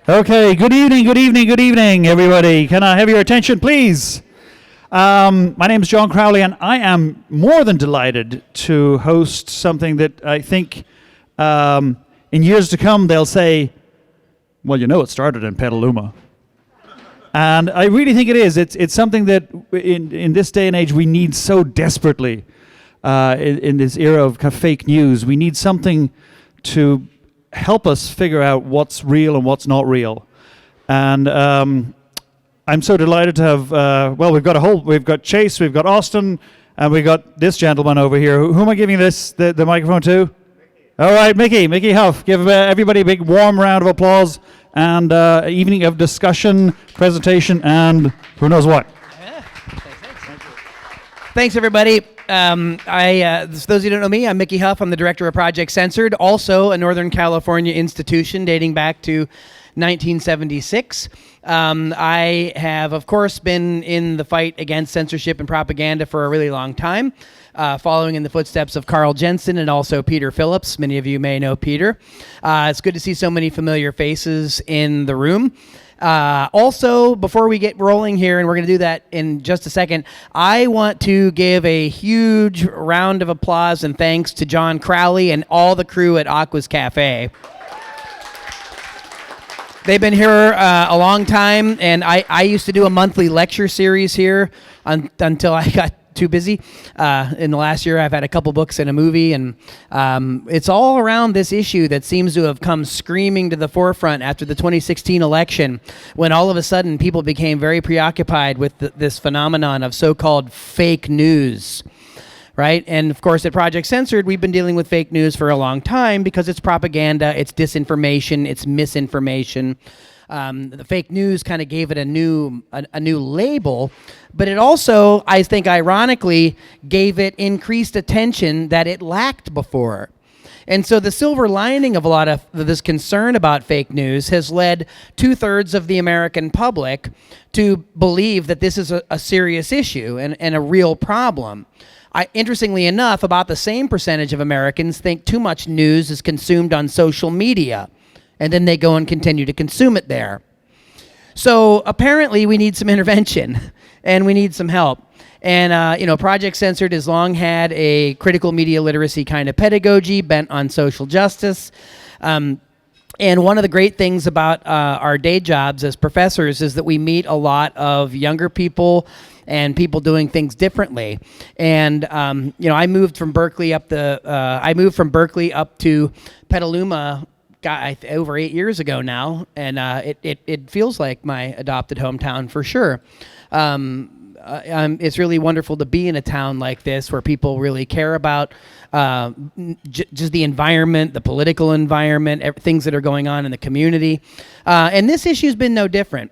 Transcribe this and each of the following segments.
Okay, good evening, everybody. Can I have your attention, please? My name is John Crowley, and I am more than delighted to host something that I think in years to come they'll say, well, you know, it started in Petaluma. And I really think it is. It's something that in this day and age we need so desperately in this era of kind of fake news. We need something to help us figure out what's real and what's not real. And I'm so delighted to have, we've got Chase, we've got Austin, and we've got this gentleman over here. Who am I giving the microphone to? All right, Mickey Huff. Give everybody a big warm round of applause and evening of discussion, presentation, and who knows what. Thanks, everybody. For those of you who don't know me, I'm Mickey Huff. I'm the director of Project Censored, also a Northern California institution dating back to 1976. I have, of course, been in the fight against censorship and propaganda for a really long time, following in the footsteps of Carl Jensen and also Peter Phillips. Many of you may know Peter. It's good to see so many familiar faces in the room. Also, before we get rolling here, and we're going to do that in just a second, I want to give a huge round of applause and thanks to John Crowley and all the crew at Aqua's Cafe. They've been here a long time, and I used to do a monthly lecture series here until I got too busy. In the last year, I've had a couple books and a movie, and it's all around this issue that seems to have come screaming to the forefront after the 2016 election, when all of a sudden people became very preoccupied with this phenomenon of so-called fake news. Right? And of course, at Project Censored, we've been dealing with fake news for a long time because it's propaganda, it's disinformation, it's misinformation. The fake news kind of gave it a new label, but it also, I think, ironically, gave it increased attention that it lacked before. And so the silver lining of a lot of this concern about fake news has led 2/3 of the American public to believe that this is a serious issue and a real problem. Interestingly enough, about the same percentage of Americans think too much news is consumed on social media, and then they go and continue to consume it there. So apparently we need some intervention, and we need some help. And Project Censored has long had a critical media literacy kind of pedagogy bent on social justice. And one of the great things about our day jobs as professors is that we meet a lot of younger people and people doing things differently. And I moved from Berkeley up to Petaluma over 8 years ago now, and it feels like my adopted hometown for sure. It's really wonderful to be in a town like this where people really care about just the environment, the political environment, things that are going on in the community. And this issue's been no different.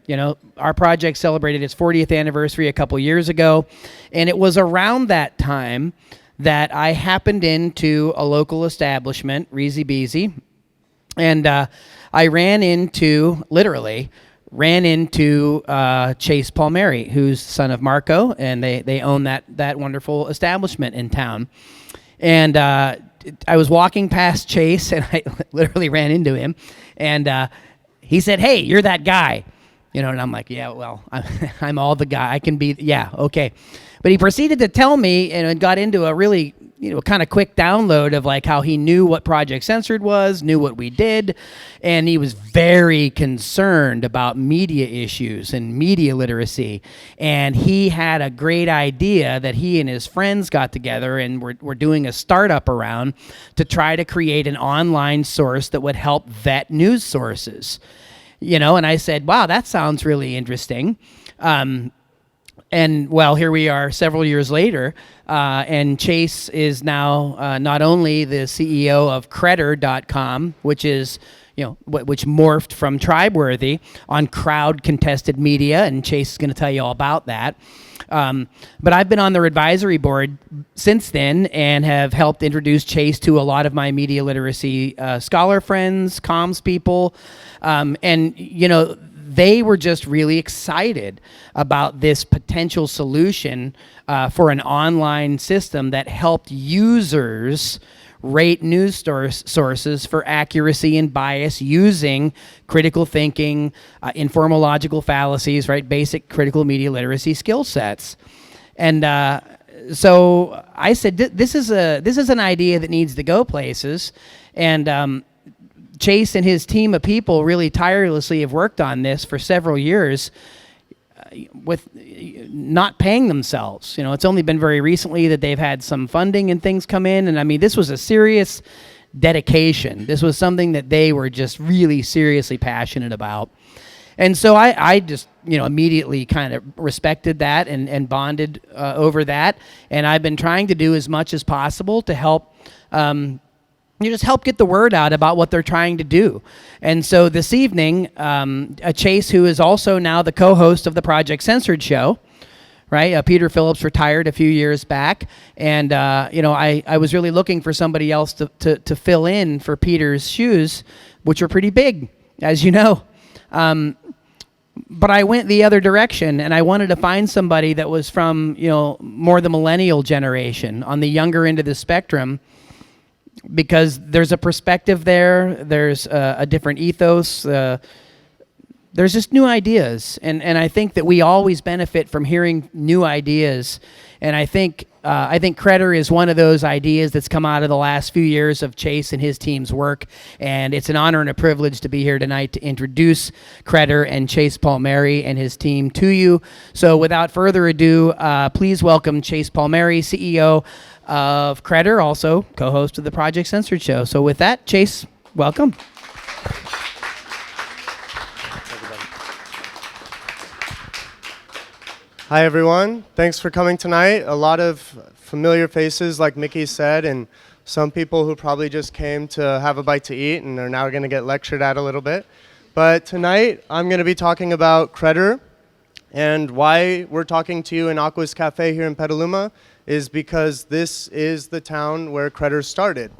Our project celebrated its 40th anniversary a couple years ago, and it was around that time that I happened into a local establishment, Risibisi, and I ran into Chase Palmieri, who's the son of Marco, and they own that wonderful establishment in town. And I was walking past Chase, and I literally ran into him, and he said, "Hey, you're that guy." And I'm like, "Yeah, well, I'm all the guy. I can be, yeah, okay." But he proceeded to tell me, and got into a really kind of quick download of like how he knew what Project Censored was, knew what we did, and he was very concerned about media issues and media literacy. And he had a great idea that he and his friends got together and were doing a startup around to try to create an online source that would help vet news sources. And I said, "Wow, that sounds really interesting." And well, here we are several years later, and Chase is now not only the CEO of Credder.com, which is, which morphed from Tribeworthy on crowd contested media, and Chase is going to tell you all about that. But I've been on their advisory board since then and have helped introduce Chase to a lot of my media literacy scholar friends, comms people, and they were just really excited about this potential solution for an online system that helped users rate news sources for accuracy and bias using critical thinking, informal logical fallacies, right? Basic critical media literacy skill sets. And so I said, this is an idea that needs to go places. And Chase and his team of people really tirelessly have worked on this for several years with not paying themselves. You know, it's only been very recently that they've had some funding and things come in. And I mean, this was a serious dedication. This was something that they were just really seriously passionate about. And so I just, immediately kind of respected that and bonded over that. And I've been trying to do as much as possible to help just help get the word out about what they're trying to do. And so this evening, Chase, who is also now the co-host of the Project Censored show, right? Peter Phillips retired a few years back, and I was really looking for somebody else to fill in for Peter's shoes, which are pretty big, as you know. But I went the other direction, and I wanted to find somebody that was from more the millennial generation, on the younger end of the spectrum, because there's a perspective there, there's a different ethos, there's just new ideas, and I think that we always benefit from hearing new ideas, and I think Credder is one of those ideas that's come out of the last few years of Chase and his team's work, and it's an honor and a privilege to be here tonight to introduce Credder and Chase Palmieri and his team to you. So without further ado, please welcome Chase Palmieri, CEO of Credder, also co-host of the Project Censored show. So with that, Chase, welcome. Hi, everyone. Thanks for coming tonight. A lot of familiar faces, like Mickey said, and some people who probably just came to have a bite to eat and are now going to get lectured at a little bit. But tonight, I'm going to be talking about Credder, and why we're talking to you in Aqua's Cafe here in Petaluma is because this is the town where Credder started.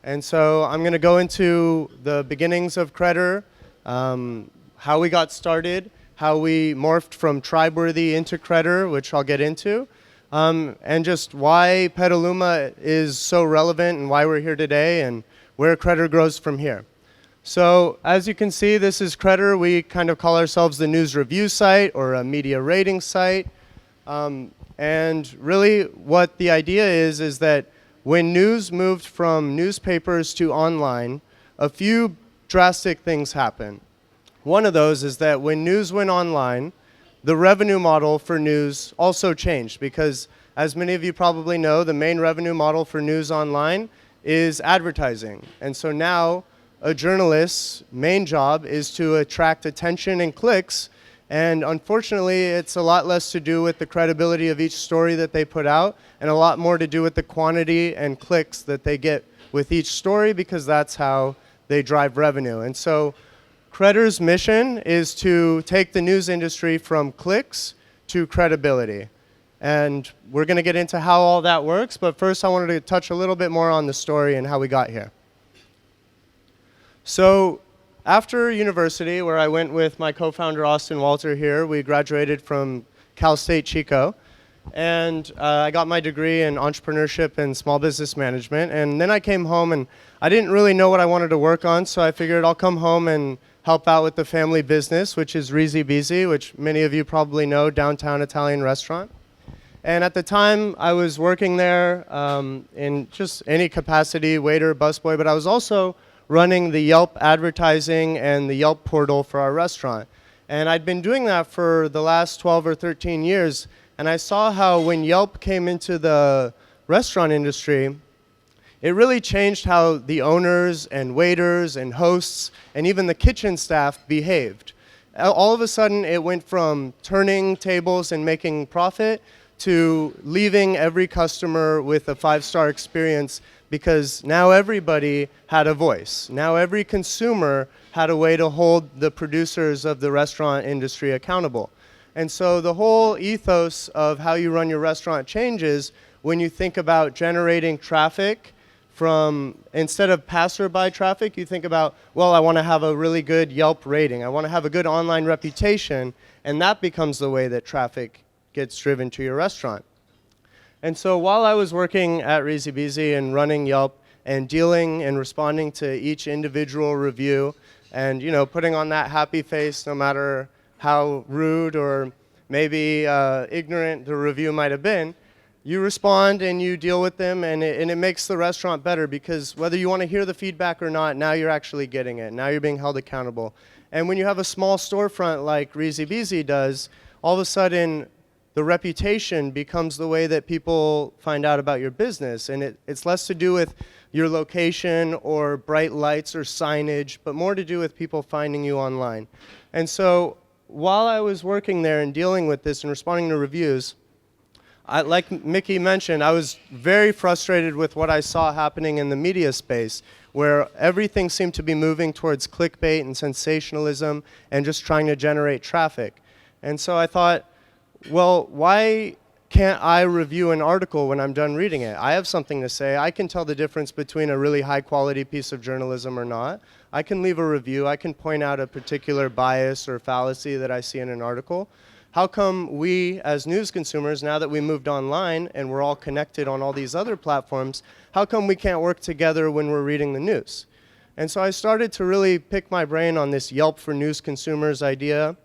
And so I'm going to go into the beginnings of Credder, how we got started, how we morphed from Tribeworthy into Credder, which I'll get into, and just why Petaluma is so relevant and why we're here today and where Credder grows from here. So as you can see, this is Credder. We kind of call ourselves the news review site or a media rating site. And really what the idea is that when news moved from newspapers to online, a few drastic things happen. One of those is that when news went online, the revenue model for news also changed because, as many of you probably know, the main revenue model for news online is advertising. And so now a journalist's main job is to attract attention and clicks, and unfortunately it's a lot less to do with the credibility of each story that they put out and a lot more to do with the quantity and clicks that they get with each story, because that's how they drive revenue. And so Credder's mission is to take the news industry from clicks to credibility. And we're going to get into how all that works, but first I wanted to touch a little bit more on the story and how we got here. So after university, where I went with my co-founder Austin Walter here, we graduated from Cal State Chico, and I got my degree in entrepreneurship and small business management. And then I came home and I didn't really know what I wanted to work on, so I figured I'll come home and help out with the family business, which is Risibisi, which many of you probably know, downtown Italian restaurant. And at the time, I was working there in just any capacity, waiter, busboy, but I was also running the Yelp advertising and the Yelp portal for our restaurant. And I'd been doing that for the last 12 or 13 years, and I saw how when Yelp came into the restaurant industry, it really changed how the owners and waiters and hosts and even the kitchen staff behaved. All of a sudden, it went from turning tables and making profit to leaving every customer with a 5-star experience, because now everybody had a voice. Now every consumer had a way to hold the producers of the restaurant industry accountable. And so the whole ethos of how you run your restaurant changes when you think about generating traffic from, instead of passerby traffic, you think about, well, I want to have a really good Yelp rating. I want to have a good online reputation, and that becomes the way that traffic gets driven to your restaurant. And so while I was working at Risibisi and running Yelp and dealing and responding to each individual review and, putting on that happy face no matter how rude or maybe ignorant the review might have been. You respond and you deal with them, and it makes the restaurant better, because whether you want to hear the feedback or not, now you're actually getting it. Now you're being held accountable. And when you have a small storefront like Risibisi does, all of a sudden the reputation becomes the way that people find out about your business. And it's less to do with your location or bright lights or signage, but more to do with people finding you online. And so while I was working there and dealing with this and responding to reviews, like Mickey mentioned, I was very frustrated with what I saw happening in the media space, where everything seemed to be moving towards clickbait and sensationalism and just trying to generate traffic. And so I thought, well, why can't I review an article when I'm done reading it? I have something to say. I can tell the difference between a really high quality piece of journalism or not. I can leave a review. I can point out a particular bias or fallacy that I see in an article. How come we, as news consumers, now that we moved online and we're all connected on all these other platforms, how come we can't work together when we're reading the news? And so I started to really pick my brain on this Yelp for news consumers idea,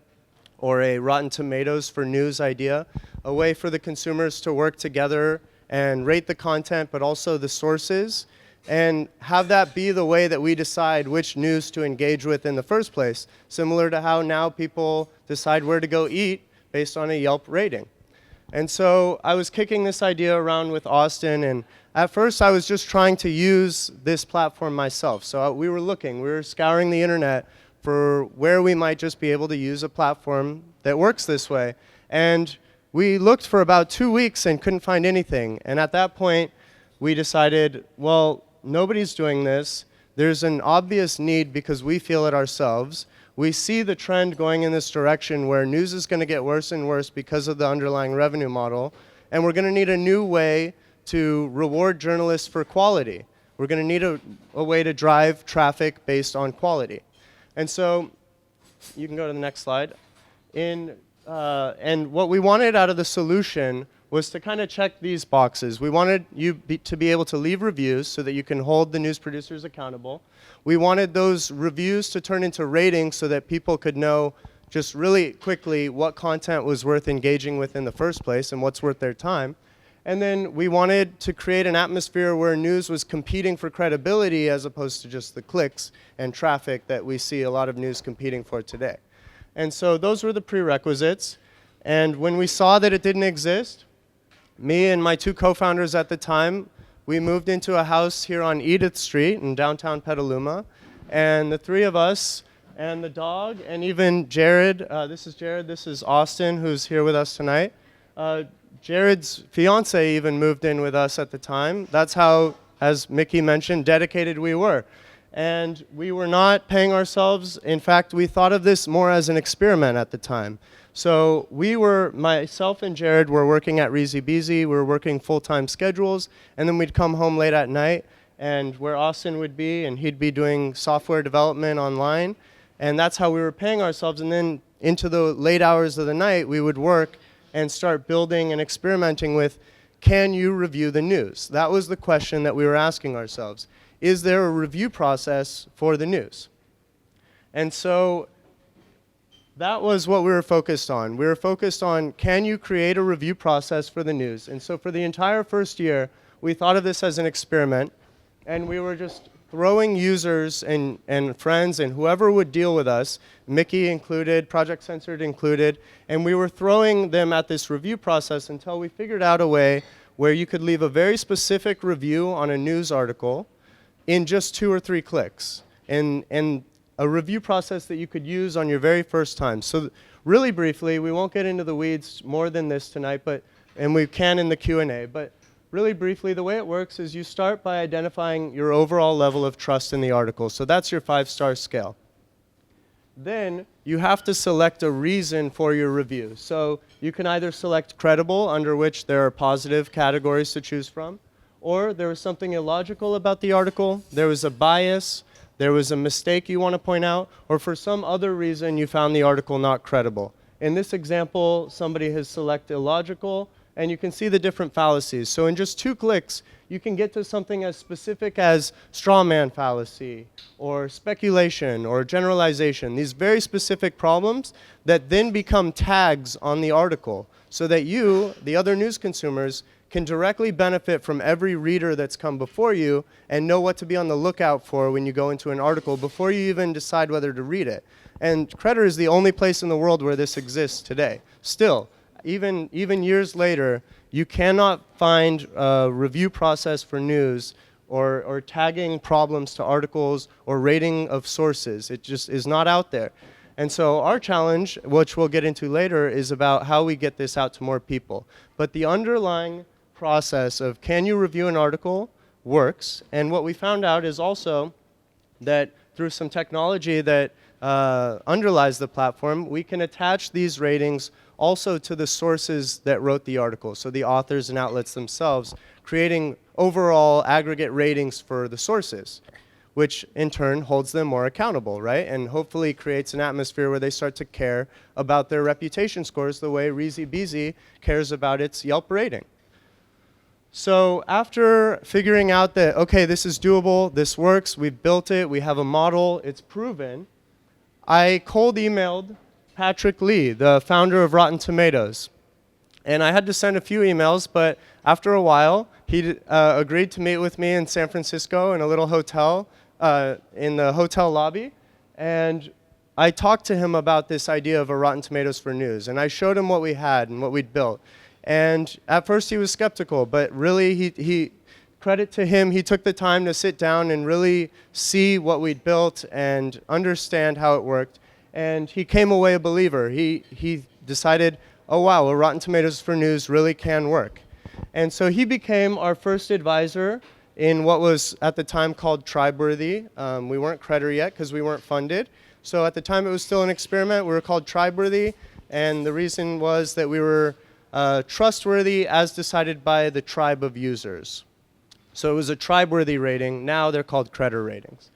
or a Rotten Tomatoes for news idea, a way for the consumers to work together and rate the content, but also the sources, and have that be the way that we decide which news to engage with in the first place, similar to how now people decide where to go eat based on a Yelp rating. And so I was kicking this idea around with Austin, and at first I was just trying to use this platform myself. So we were scouring the internet for where we might just be able to use a platform that works this way. And we looked for about 2 weeks and couldn't find anything. And at that point, we decided, well, nobody's doing this. There's an obvious need because we feel it ourselves. We see the trend going in this direction where news is going to get worse and worse because of the underlying revenue model. And we're going to need a new way to reward journalists for quality. We're going to need a way to drive traffic based on quality. And so you can go to the next slide. And what we wanted out of the solution was to kind of check these boxes. We wanted you to be able to leave reviews so that you can hold the news producers accountable. We wanted those reviews to turn into ratings so that people could know just really quickly what content was worth engaging with in the first place and what's worth their time. And then we wanted to create an atmosphere where news was competing for credibility as opposed to just the clicks and traffic that we see a lot of news competing for today. And so those were the prerequisites. And when we saw that it didn't exist, me and my two co-founders at the time, we moved into a house here on Edith Street in downtown Petaluma. And the three of us and the dog and even Jared, this is Austin, who's here with us tonight. Jared's fiance even moved in with us at the time. That's how, as Mickey mentioned, dedicated we were. And we were not paying ourselves. In fact, we thought of this more as an experiment at the time. So myself and Jared were working at Risibisi. We were working full-time schedules, and then we'd come home late at night, and where Austin would be, and he'd be doing software development online. And that's how we were paying ourselves. And then into the late hours of the night, we would work and start building and experimenting with, can you review the news? That was the question that we were asking ourselves. Is there a review process for the news? And so that was what we were focused on. We were focused on, can you create a review process for the news? And so for the entire first year, we thought of this as an experiment, and we were just throwing users and friends and whoever would deal with us, Mickey included, Project Censored included, and we were throwing them at this review process until we figured out a way where you could leave a very specific review on a news article in just 2 or 3 clicks, and a review process that you could use on your very first time. So really briefly, we won't get into the weeds more than this tonight, and we can in the Q&A, but really briefly, the way it works is you start by identifying your overall level of trust in the article. So that's your 5-star scale. Then you have to select a reason for your review. So you can either select credible, under which there are positive categories to choose from, or there was something illogical about the article, there was a bias, there was a mistake you want to point out, or for some other reason you found the article not credible. In this example, somebody has selected illogical, and you can see the different fallacies. So in just 2 clicks, you can get to something as specific as straw man fallacy or speculation or generalization, these very specific problems that then become tags on the article so that you, the other news consumers, can directly benefit from every reader that's come before you and know what to be on the lookout for when you go into an article before you even decide whether to read it. And Credder is the only place in the world where this exists today. Still, even years later, you cannot find a review process for news or tagging problems to articles or rating of sources. It just is not out there. And so our challenge, which we'll get into later, is about how we get this out to more people. But the underlying process of can you review an article works. And what we found out is also that through some technology that underlies the platform, we can attach these ratings also to the sources that wrote the article, so the authors and outlets themselves, creating overall aggregate ratings for the sources, which in turn holds them more accountable, right? And hopefully creates an atmosphere where they start to care about their reputation scores the way Risibisi cares about its Yelp rating. So after figuring out that, okay, this is doable, this works, we've built it, we have a model, it's proven, I cold emailed Patrick Lee, the founder of Rotten Tomatoes. And I had to send a few emails, but after a while, he agreed to meet with me in San Francisco in a little hotel, in the hotel lobby. And I talked to him about this idea of a Rotten Tomatoes for news. And I showed him what we had and what we'd built. And at first he was skeptical, but really he credit to him, he took the time to sit down and really see what we'd built and understand how it worked. And he came away a believer. He decided, oh wow, well, Rotten Tomatoes for news really can work. And so he became our first advisor in what was at the time called Tribeworthy. We weren't Credder yet because we weren't funded. So at the time it was still an experiment. We were called Tribeworthy, and the reason was that we were trustworthy as decided by the tribe of users. So it was a Tribeworthy rating. Now they're called Credder ratings.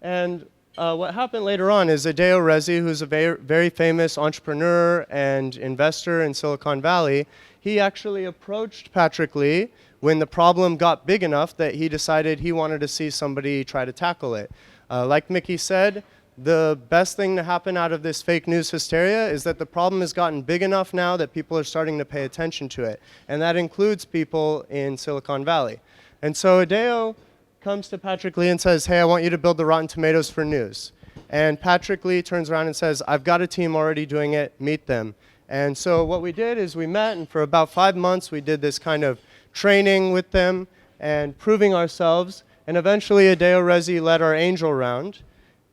And what happened later on is Hideo Rezi, who's a very famous entrepreneur and investor in Silicon Valley, he actually approached Patrick Lee when the problem got big enough that he decided he wanted to see somebody try to tackle it. Like Mickey said, the best thing to happen out of this fake news hysteria is that the problem has gotten big enough now that people are starting to pay attention to it. And that includes people in Silicon Valley. And so Hideo comes to Patrick Lee and says, hey, I want you to build the Rotten Tomatoes for news. And Patrick Lee turns around and says, I've got a team already doing it, meet them. And so what we did is we met, and for about 5 months we did this kind of training with them and proving ourselves. And eventually Hideo Rezi led our angel round.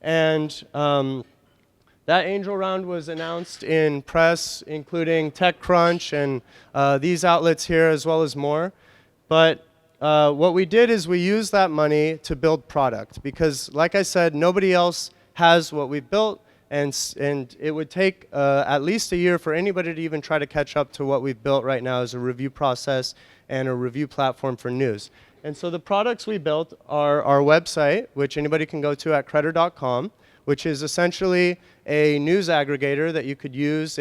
And that angel round was announced in press, including TechCrunch and these outlets here, as well as more. But what we did is we used that money to build product, because like I said, nobody else has what we've built, and it would take at least a year for anybody to even try to catch up to what we've built right now as a review process and a review platform for news. And so the products we built are our website, which anybody can go to at credder.com, which is essentially a news aggregator that you could use.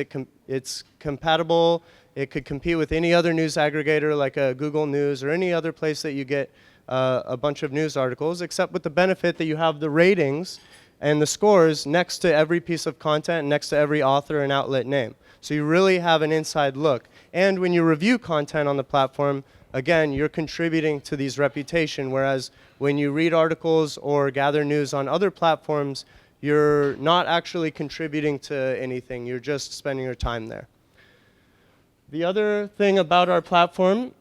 It's compatible. It could compete with any other news aggregator like a Google News or any other place that you get a bunch of news articles, except with the benefit that you have the ratings and the scores next to every piece of content, next to every author and outlet name. So you really have an inside look. And when you review content on the platform, again, you're contributing to these reputation, whereas when you read articles or gather news on other platforms, you're not actually contributing to anything. You're just spending your time there. The other thing about our platform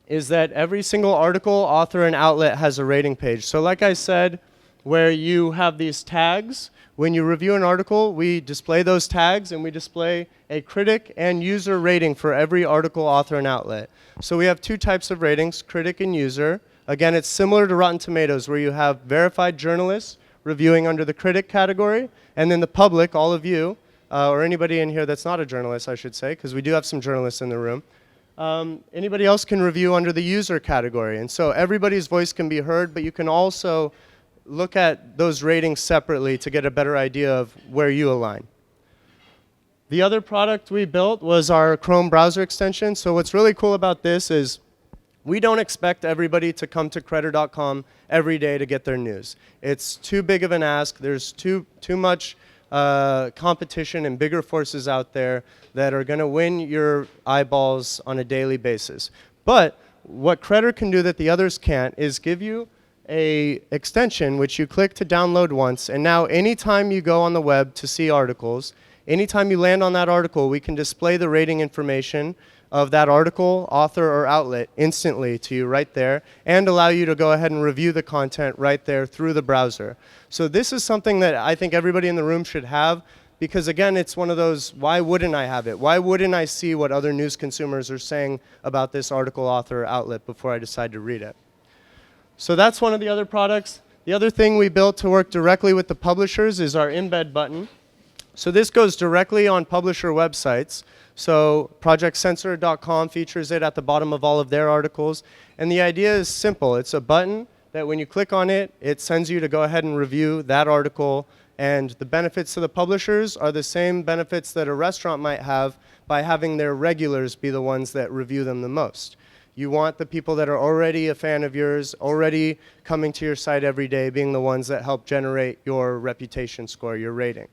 is that every single article, author, and outlet has a rating page. So like I said, where you have these tags, when you review an article, we display those tags, and we display a critic and user rating for every article, author, and outlet. So we have two types of ratings, critic and user. Again, it's similar to Rotten Tomatoes, where you have verified journalists reviewing under the critic category, and then the public, all of you, or anybody in here that's not a journalist, I should say, because we do have some journalists in the room. Anybody else can review under the user category. And so everybody's voice can be heard, but you can also look at those ratings separately to get a better idea of where you align. The other product we built was our Chrome browser extension. So what's really cool about this is We don't expect everybody to come to Credder.com every day to get their news. It's too big of an ask. There's too much competition and bigger forces out there that are going to win your eyeballs on a daily basis. But what Credder can do that the others can't is give you a extension which you click to download once, and now anytime you go on the web to see articles, anytime you land on that article, we can display the rating information of that article, author, or outlet instantly to you right there, and allow you to go ahead and review the content right there through the browser. So this is something that I think everybody in the room should have, because again, it's one of those, why wouldn't I have it? Why wouldn't I see what other news consumers are saying about this article, author, or outlet before I decide to read it? So that's one of the other products. The other thing we built to work directly with the publishers is our EMBED button. So this goes directly on publisher websites. So projectcensor.com features it at the bottom of all of their articles. And the idea is simple. It's a button that when you click on it, it sends you to go ahead and review that article. And the benefits to the publishers are the same benefits that a restaurant might have by having their regulars be the ones that review them the most. You want the people that are already a fan of yours, already coming to your site every day, being the ones that help generate your reputation score, your rating.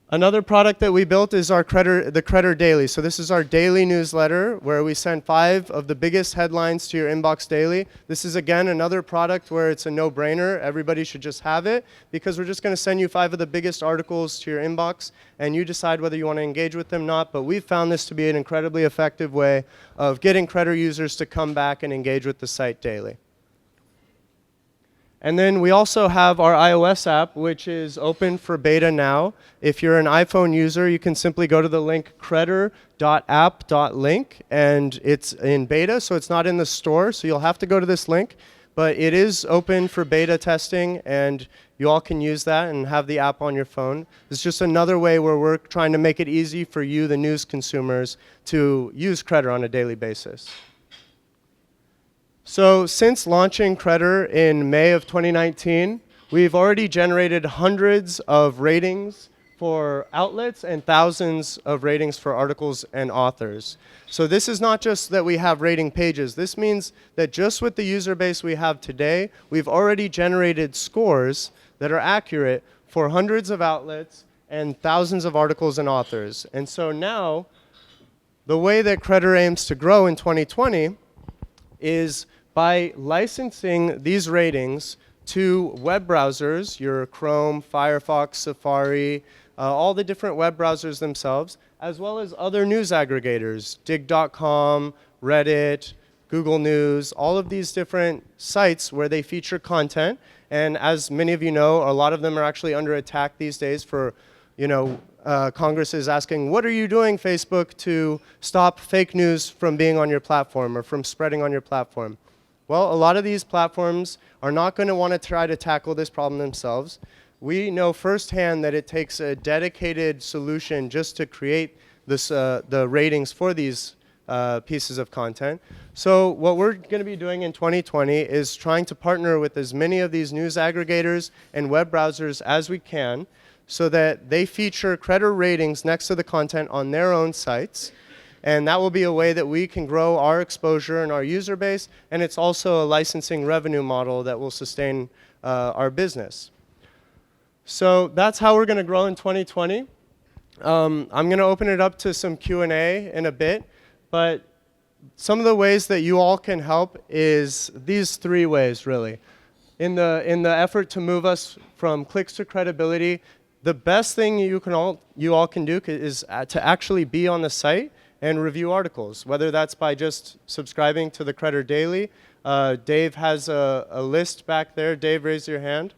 Another product that we built is the Credder Daily. So this is our daily newsletter where we send 5 of the biggest headlines to your inbox daily. This is, again, another product where it's a no-brainer. Everybody should just have it because we're just going to send you 5 of the biggest articles to your inbox, and you decide whether you want to engage with them or not. But we've found this to be an incredibly effective way of getting Credder users to come back and engage with the site daily. And then we also have our iOS app, which is open for beta now. If you're an iPhone user, you can simply go to the link credder.app.link, and it's in beta, so it's not in the store, so you'll have to go to this link. But it is open for beta testing, and you all can use that and have the app on your phone. It's just another way where we're trying to make it easy for you, the news consumers, to use Credder on a daily basis. So since launching Credder in May of 2019, we've already generated hundreds of ratings for outlets and thousands of ratings for articles and authors. So this is not just that we have rating pages. This means that just with the user base we have today, we've already generated scores that are accurate for hundreds of outlets and thousands of articles and authors. And so now, the way that Credder aims to grow in 2020 is by licensing these ratings to web browsers, your Chrome, Firefox, Safari, all the different web browsers themselves, as well as other news aggregators, dig.com, Reddit, Google News, all of these different sites where they feature content. And as many of you know, a lot of them are actually under attack these days for, Congress is asking, what are you doing, Facebook, to stop fake news from being on your platform or from spreading on your platform? Well, a lot of these platforms are not going to want to try to tackle this problem themselves. We know firsthand that it takes a dedicated solution just to create this, the ratings for these pieces of content. So what we're going to be doing in 2020 is trying to partner with as many of these news aggregators and web browsers as we can so that they feature Credder ratings next to the content on their own sites. And that will be a way that we can grow our exposure and our user base, and it's also a licensing revenue model that will sustain our business. So that's how we're going to grow in 2020. I'm going to open it up to some Q&A in a bit, but some of the ways that you all can help is these 3 ways, really. In the effort to move us from clicks to credibility, the best thing you all can do is to actually be on the site and review articles, whether that's by just subscribing to the Credder Daily. Dave has a list back there. Dave, raise your hand.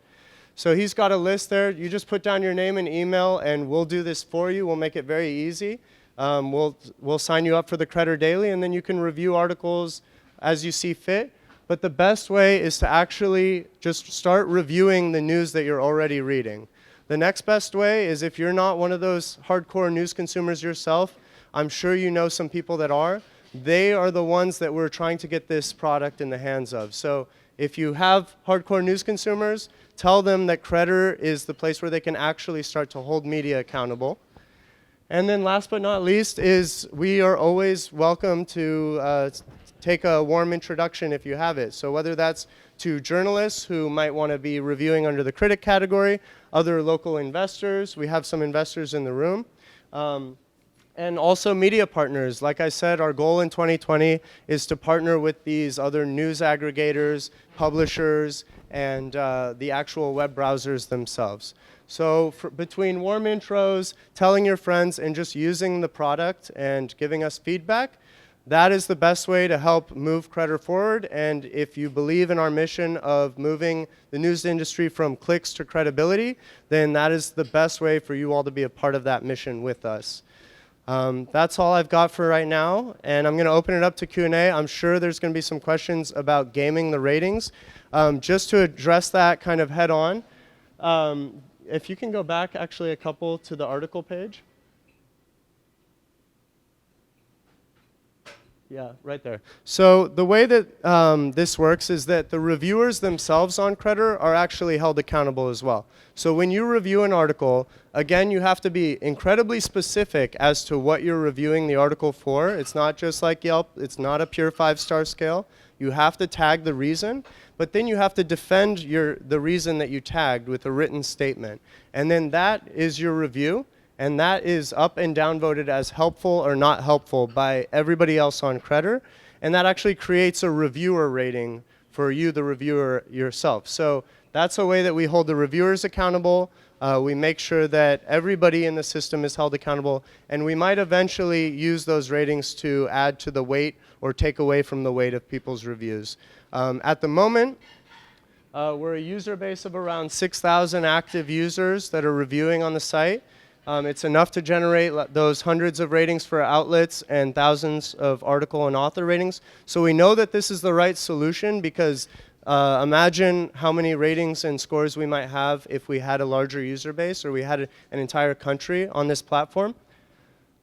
So he's got a list there. You just put down your name and email, and we'll do this for you. We'll make it very easy. We'll sign you up for the Credder Daily, and then you can review articles as you see fit. But the best way is to actually just start reviewing the news that you're already reading. The next best way is if you're not one of those hardcore news consumers yourself, I'm sure you know some people that are. They are the ones that we're trying to get this product in the hands of. So if you have hardcore news consumers, tell them that Credder is the place where they can actually start to hold media accountable. And then last but not least is we are always welcome to take a warm introduction if you have it. So whether that's to journalists who might want to be reviewing under the critic category, other local investors, we have some investors in the room, and also media partners. Like I said, our goal in 2020 is to partner with these other news aggregators, publishers, and the actual web browsers themselves. So between warm intros, telling your friends, and just using the product and giving us feedback, that is the best way to help move Credder forward. And if you believe in our mission of moving the news industry from clicks to credibility, then that is the best way for you all to be a part of that mission with us. That's all I've got for right now, and I'm going to open it up to Q&A. I'm sure there's going to be some questions about gaming the ratings. Just to address that kind of head on, if you can go back actually a couple to the article page. Yeah, right there. So the way that this works is that the reviewers themselves on Credder are actually held accountable as well. So when you review an article, again, you have to be incredibly specific as to what you're reviewing the article for. It's not just like Yelp. It's not a pure 5-star scale. You have to tag the reason, but then you have to defend the reason that you tagged with a written statement. And then that is your review. And that is up and down voted as helpful or not helpful by everybody else on Credder. And that actually creates a reviewer rating for you, the reviewer yourself. So that's a way that we hold the reviewers accountable. We make sure that everybody in the system is held accountable. And we might eventually use those ratings to add to the weight or take away from the weight of people's reviews. At the moment, we're a user base of around 6,000 active users that are reviewing on the site. It's enough to generate those hundreds of ratings for outlets and thousands of article and author ratings. So we know that this is the right solution because imagine how many ratings and scores we might have if we had a larger user base or we had an entire country on this platform.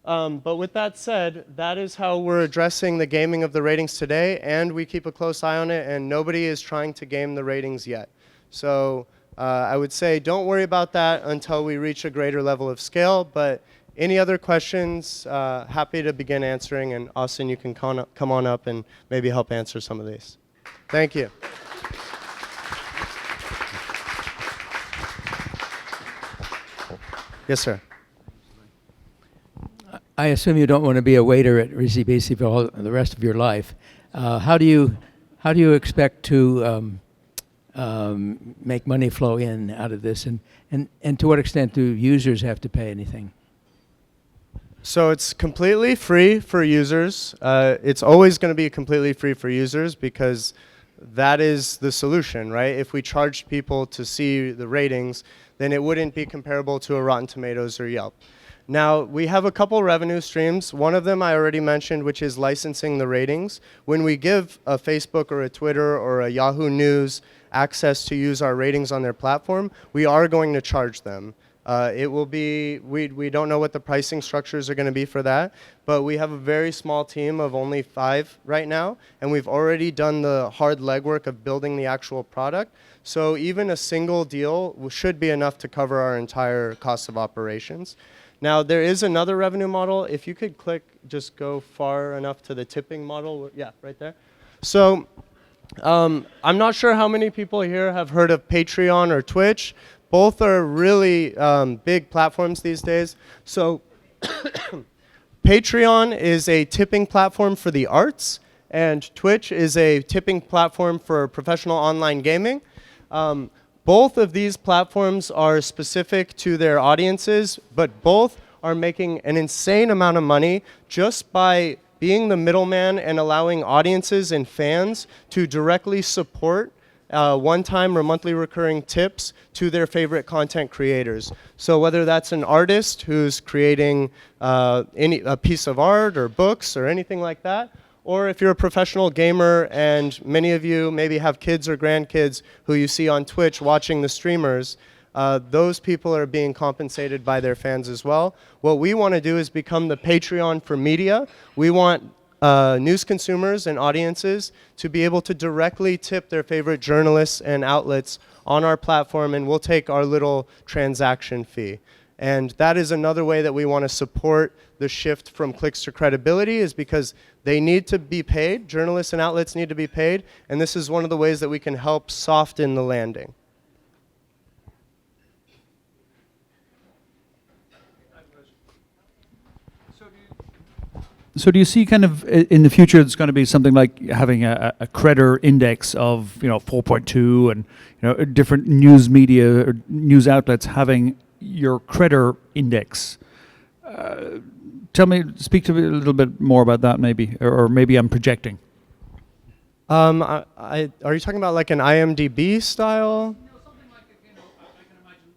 But with that said, that is how we're addressing the gaming of the ratings today, and we keep a close eye on it, and nobody is trying to game the ratings yet. So I would say don't worry about that until we reach a greater level of scale, but any other questions, happy to begin answering, and Austin, you can come on up and maybe help answer some of these. Thank you. Yes, sir. I assume you don't want to be a waiter at Risibisi for all the rest of your life. How do you expect to make money flow in out of this, and to what extent do users have to pay anything? So it's completely free for users. It's always going to be completely free for users because that is the solution, right? If we charged people to see the ratings, then it wouldn't be comparable to a Rotten Tomatoes or Yelp. Now, we have a couple revenue streams. One of them I already mentioned, which is licensing the ratings. When we give a Facebook or a Twitter or a Yahoo News access to use our ratings on their platform, we are going to charge them. It will be, we don't know what the pricing structures are going to be for that, but we have a very small team of only 5 right now, and we've already done the hard legwork of building the actual product. So even a single deal should be enough to cover our entire cost of operations. Now, there is another revenue model. If you could click, just go far enough to the tipping model. Yeah, right there. So I'm not sure how many people here have heard of Patreon or Twitch. Both are really big platforms these days. So Patreon is a tipping platform for the arts, and Twitch is a tipping platform for professional online gaming. Both of these platforms are specific to their audiences, but both are making an insane amount of money just by being the middleman and allowing audiences and fans to directly support one-time or monthly recurring tips to their favorite content creators. So whether that's an artist who's creating a piece of art or books or anything like that, or if you're a professional gamer and many of you maybe have kids or grandkids who you see on Twitch watching the streamers, those people are being compensated by their fans as well. What we want to do is become the Patreon for media. We want news consumers and audiences to be able to directly tip their favorite journalists and outlets on our platform, and we'll take our little transaction fee. And that is another way that we want to support the shift from clicks to credibility, is because they need to be paid. Journalists and outlets need to be paid. And this is one of the ways that we can help soften the landing. So do you see kind of in the future it's going to be something like having a Credder index of 4.2 and different news media or news outlets having your Credder index? Speak to me a little bit more about that maybe, or maybe I'm projecting. Are you talking about like an IMDb style? No, something like I can imagine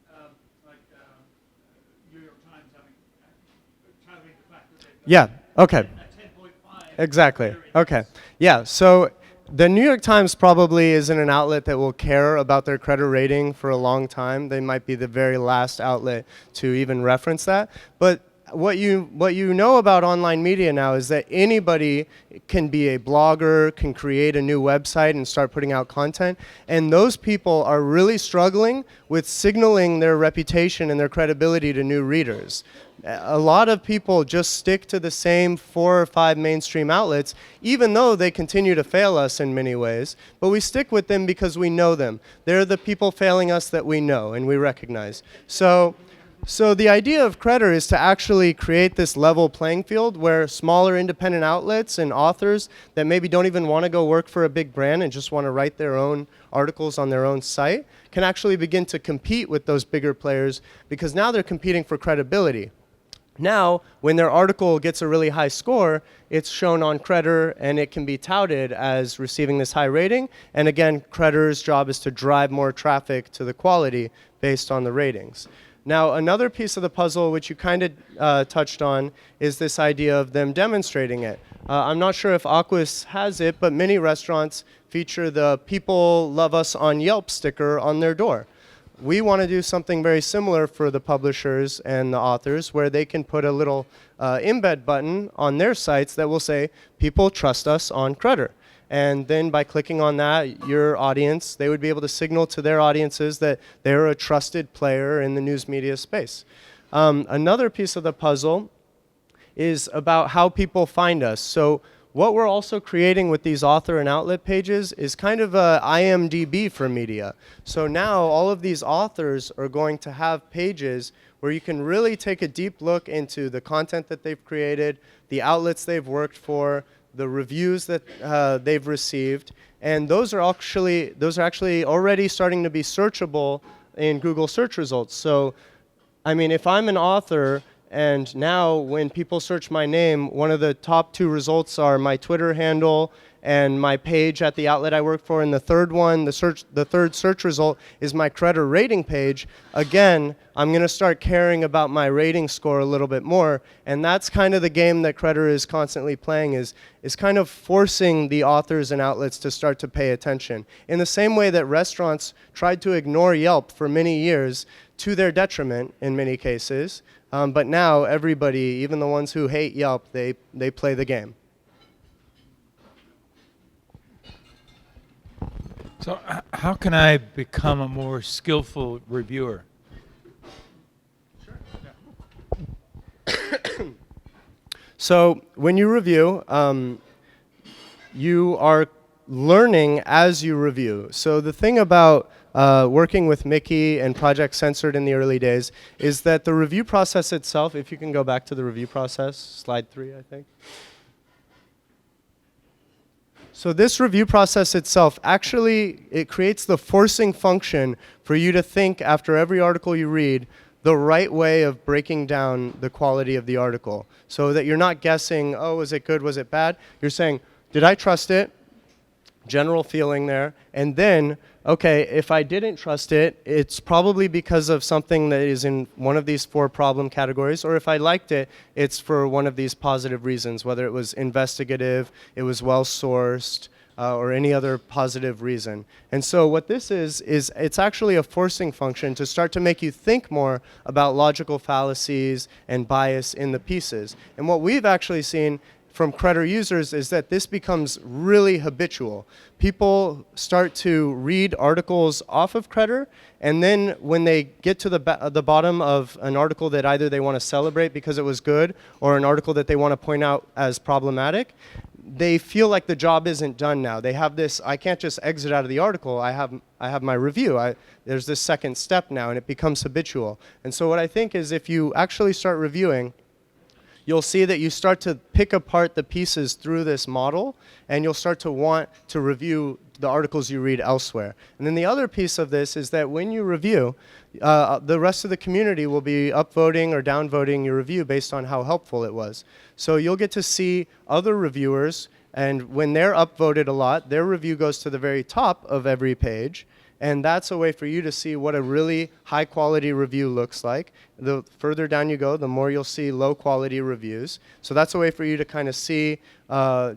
New York Times having the fact that Yeah. Okay. a 10.5. Exactly. Okay. Yeah. So the New York Times probably isn't an outlet that will care about their Credder rating for a long time. They might be the very last outlet to even reference that. But what you know about online media now is that anybody can be a blogger, can create a new website and start putting out content. And those people are really struggling with signaling their reputation and their credibility to new readers. A lot of people just stick to the same 4 or 5 mainstream outlets, even though they continue to fail us in many ways. But we stick with them because we know them. They're the people failing us that we know and we recognize. So the idea of Credder is to actually create this level playing field where smaller independent outlets and authors that maybe don't even want to go work for a big brand and just want to write their own articles on their own site can actually begin to compete with those bigger players, because now they're competing for credibility. Now, when their article gets a really high score, it's shown on Credder and it can be touted as receiving this high rating. And again, Credder's job is to drive more traffic to the quality based on the ratings. Now, another piece of the puzzle, which you kind of touched on, is this idea of them demonstrating it. I'm not sure if Aquis has it, but many restaurants feature the "People Love Us on Yelp" sticker on their door. We want to do something very similar for the publishers and the authors, where they can put a little embed button on their sites that will say, "People trust us on Credder." And then by clicking on that, your audience, they would be able to signal to their audiences that they're a trusted player in the news media space. Another piece of the puzzle is about how people find us. So what we're also creating with these author and outlet pages is kind of a IMDb for media. So now all of these authors are going to have pages where you can really take a deep look into the content that they've created, the outlets they've worked for, the reviews that they've received, and those are actually already starting to be searchable in Google search results. So, I mean, if I'm an author and now when people search my name, one of the top 2 results are my Twitter handle and my page at the outlet I work for, and the third one, the third search result is my Credder rating page. Again, I'm going to start caring about my rating score a little bit more, and that's kind of the game that Credder is constantly playing, is kind of forcing the authors and outlets to start to pay attention. In the same way that restaurants tried to ignore Yelp for many years, to their detriment in many cases, but now everybody, even the ones who hate Yelp, they play the game. So how can I become a more skillful reviewer? So when you review, you are learning as you review. So the thing about working with Mickey and Project Censored in the early days is that the review process itself, if you can go back to the review process, slide 3, I think. So this review process itself, actually, it creates the forcing function for you to think after every article you read the right way of breaking down the quality of the article, so that you're not guessing, oh, was it good, was it bad? You're saying, did I trust it? General feeling there. And then, okay, if I didn't trust it, it's probably because of something that is in one of these 4 problem categories, or if I liked it, it's for one of these positive reasons, whether it was investigative, it was well-sourced, or any other positive reason. And so what this is it's actually a forcing function to start to make you think more about logical fallacies and bias in the pieces. And what we've actually seen from Credder users is that this becomes really habitual. People start to read articles off of Credder, and then when they get to the bottom of an article that either they want to celebrate because it was good or an article that they want to point out as problematic, they feel like the job isn't done now. They have this, I can't just exit out of the article, I have my review. There's this second step now, and it becomes habitual. And so what I think is if you actually start reviewing, you'll see that you start to pick apart the pieces through this model, and you'll start to want to review the articles you read elsewhere. And then the other piece of this is that when you review, the rest of the community will be upvoting or downvoting your review based on how helpful it was. So you'll get to see other reviewers, and when they're upvoted a lot, their review goes to the very top of every page. And that's a way for you to see what a really high quality review looks like. The further down you go, the more you'll see low quality reviews. So that's a way for you to kind of see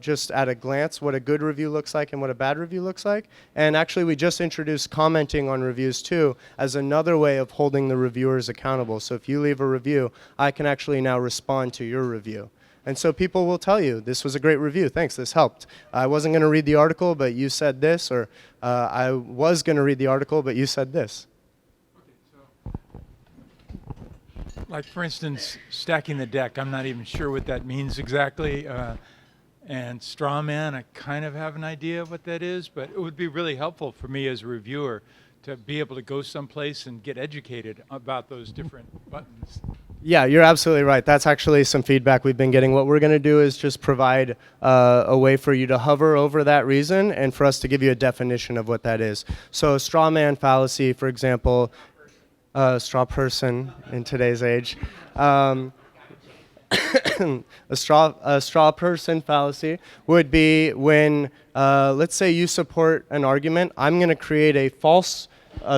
just at a glance what a good review looks like and what a bad review looks like. And actually we just introduced commenting on reviews too as another way of holding the reviewers accountable. So if you leave a review, I can actually now respond to your review. And so people will tell you, this was a great review, thanks, this helped. I wasn't going to read the article, but you said this, or I was going to read the article, but you said this. Okay, so, like for instance, stacking the deck, I'm not even sure what that means exactly. And straw man, I kind of have an idea of what that is, but it would be really helpful for me as a reviewer to be able to go someplace and get educated about those different buttons. Yeah, you're absolutely right. That's actually some feedback we've been getting. What we're going to do is just provide a way for you to hover over that reason and for us to give you a definition of what that is. So straw man fallacy, for example, straw person in today's age. A straw person fallacy would be when, let's say you support an argument. I'm going to create a false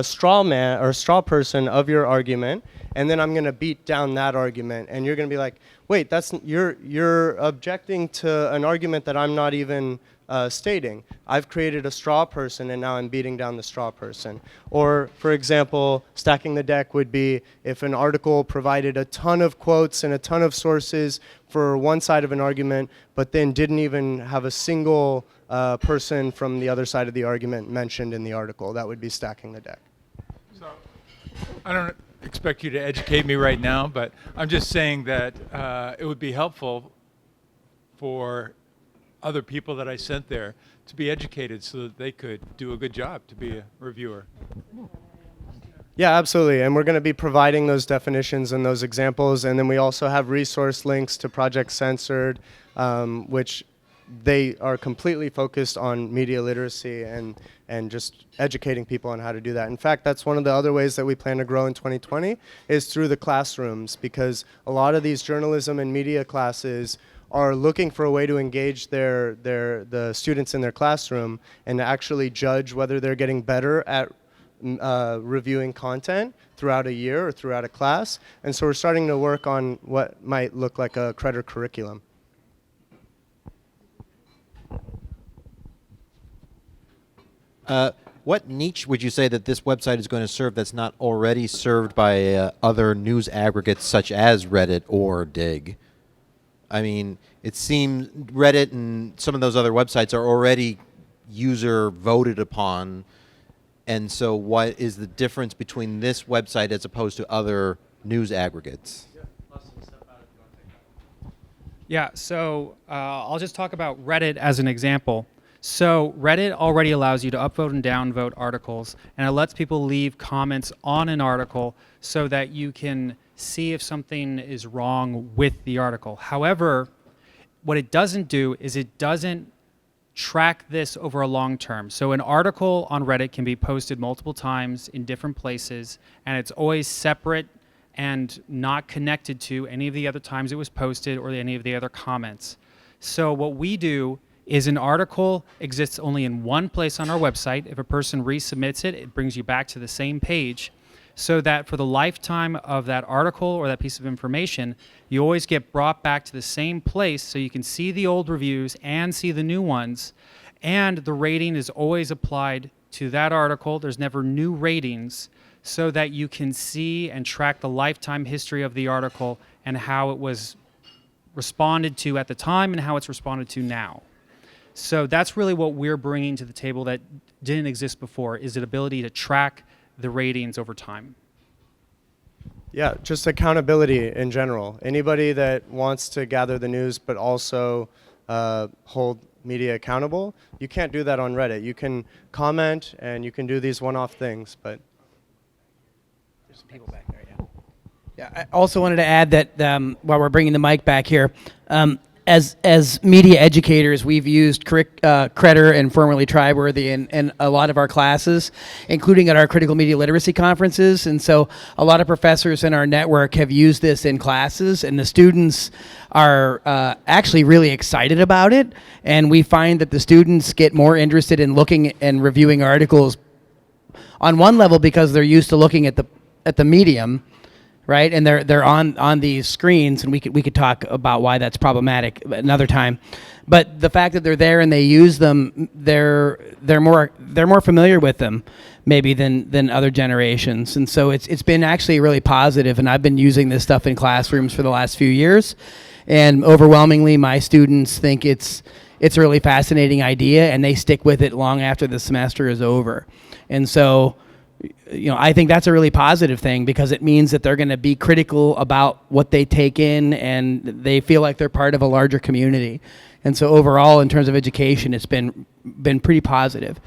straw man or straw person of your argument, and then I'm going to beat down that argument, and you're going to be like, wait, you're objecting to an argument that I'm not even stating. I've created a straw person, and now I'm beating down the straw person. Or, for example, stacking the deck would be if an article provided a ton of quotes and a ton of sources for one side of an argument, but then didn't even have a single person from the other side of the argument mentioned in the article. That would be stacking the deck. So I don't expect you to educate me right now, but I'm just saying that it would be helpful for other people that I sent there to be educated so that they could do a good job to be a reviewer. Yeah, absolutely. And we're going to be providing those definitions and those examples. And then we also have resource links to Project Censored, which they are completely focused on media literacy and just educating people on how to do that. In fact, that's one of the other ways that we plan to grow in 2020 is through the classrooms, because a lot of these journalism and media classes are looking for a way to engage the students in their classroom and to actually judge whether they're getting better at reviewing content throughout a year or throughout a class. And so we're starting to work on what might look like a Credder curriculum. What niche would you say that this website is going to serve that's not already served by other news aggregates such as Reddit or Dig? I mean, it seems Reddit and some of those other websites are already user voted upon. And so what is the difference between this website as opposed to other news aggregates? Yeah, so I'll just talk about Reddit as an example. So Reddit already allows you to upvote and downvote articles, and it lets people leave comments on an article so that you can see if something is wrong with the article. However, what it doesn't do is it doesn't track this over a long term. So an article on Reddit can be posted multiple times in different places, and it's always separate and not connected to any of the other times it was posted or any of the other comments. So what we do is an article exists only in one place on our website. If a person resubmits it, it brings you back to the same page, so that for the lifetime of that article or that piece of information, you always get brought back to the same place so you can see the old reviews and see the new ones. And the rating is always applied to that article. There's never new ratings, so that you can see and track the lifetime history of the article and how it was responded to at the time and how it's responded to now. So that's really what we're bringing to the table that didn't exist before, is the ability to track the ratings over time. Yeah, just accountability in general. Anybody that wants to gather the news but also hold media accountable, you can't do that on Reddit. You can comment and you can do these one-off things, but... There's some people back there, yeah. Yeah, I also wanted to add that while we're bringing the mic back here, as media educators, we've used Credder and formerly Triworthy in a lot of our classes, including at our critical media literacy conferences. And so a lot of professors in our network have used this in classes, and the students are actually really excited about it. And we find that the students get more interested in looking and reviewing articles on one level because they're used to looking at the medium, right? And they're on these screens, and we could talk about why that's problematic another time. But the fact that they're there and they use them, they're more familiar with them maybe than other generations. And so it's been actually really positive, and I've been using this stuff in classrooms for the last few years. And overwhelmingly, my students think it's a really fascinating idea, and they stick with it long after the semester is over. And so, I think that's a really positive thing, because it means that they're going to be critical about what they take in, and they feel like they're part of a larger community. And so overall, in terms of education, it's been pretty positive.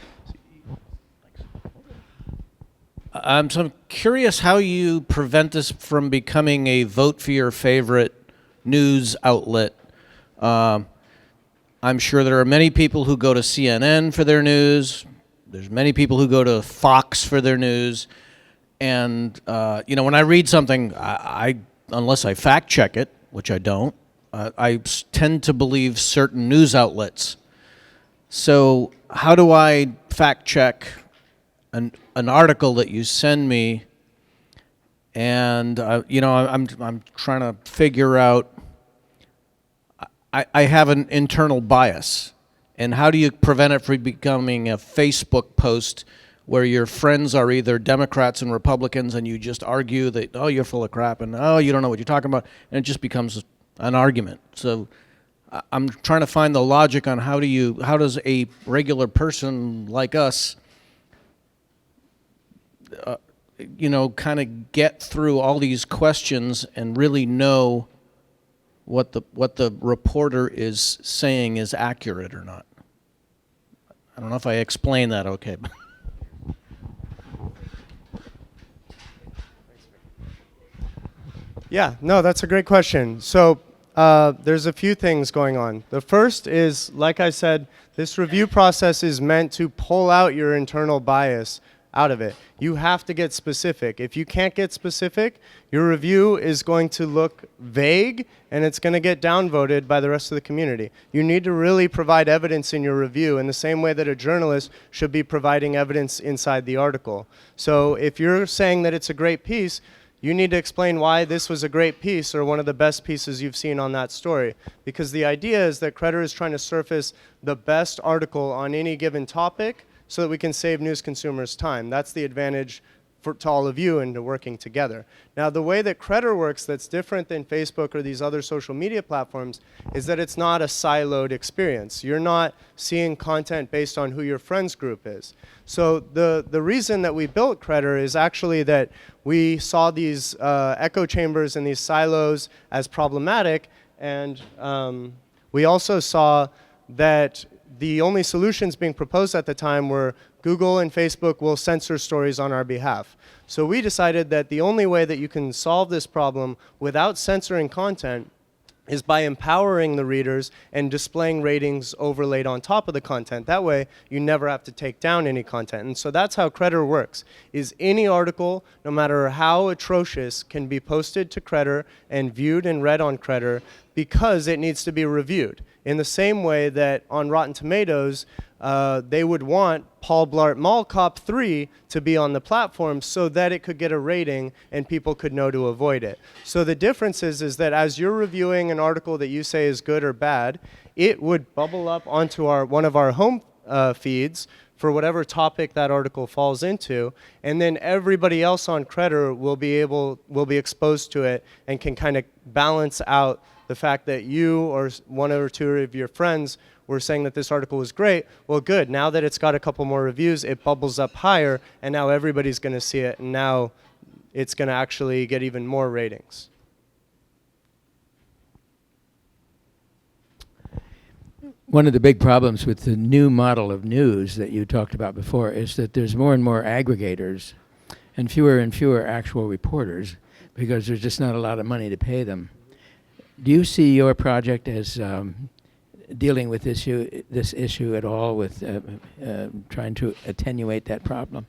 So I'm curious how you prevent this from becoming a vote for your favorite news outlet. I'm sure there are many people who go to CNN for their news. There's many people who go to Fox for their news. And, when I read something, I unless I fact check it, which I don't, I tend to believe certain news outlets. So how do I fact check an article that you send me? And, I'm trying to figure out, I have an internal bias. And how do you prevent it from becoming a Facebook post where your friends are either Democrats and Republicans, and you just argue that, oh, you're full of crap, and oh, you don't know what you're talking about, and it just becomes an argument. So I'm trying to find the logic on how does a regular person like us, kind of get through all these questions and really know what the reporter is saying is accurate or not. I don't know if I explained that okay. Yeah, no, that's a great question. So there's a few things going on. The first is, like I said, this review process is meant to pull out your internal bias out of it. You have to get specific. If you can't get specific, your review is going to look vague, and it's going to get downvoted by the rest of the community. You need to really provide evidence in your review in the same way that a journalist should be providing evidence inside the article. So if you're saying that it's a great piece, you need to explain why this was a great piece or one of the best pieces you've seen on that story. Because the idea is that Credder is trying to surface the best article on any given topic so that we can save news consumers time. That's the advantage to all of you into working together. Now, the way that Credder works that's different than Facebook or these other social media platforms is that it's not a siloed experience. You're not seeing content based on who your friends group is. So the reason that we built Credder is actually that we saw these echo chambers and these silos as problematic, and we also saw that the only solutions being proposed at the time were Google and Facebook will censor stories on our behalf. So we decided that the only way that you can solve this problem without censoring content is by empowering the readers and displaying ratings overlaid on top of the content. That way, you never have to take down any content. And so that's how Credder works, is any article, no matter how atrocious, can be posted to Credder and viewed and read on Credder because it needs to be reviewed. In the same way that on Rotten Tomatoes, they would want Paul Blart Mall Cop 3 to be on the platform so that it could get a rating and people could know to avoid it. So the difference is that as you're reviewing an article that you say is good or bad, it would bubble up onto one of our home feeds for whatever topic that article falls into, and then everybody else on Credder will be exposed to it and can kind of balance out the fact that you or one or two of your friends were saying that this article was great. Well, good. Now that it's got a couple more reviews, it bubbles up higher, and now everybody's going to see it, and now it's going to actually get even more ratings. One of the big problems with the new model of news that you talked about before is that there's more and more aggregators and fewer actual reporters because there's just not a lot of money to pay them. Do you see your project as dealing with this issue at all, with trying to attenuate that problem?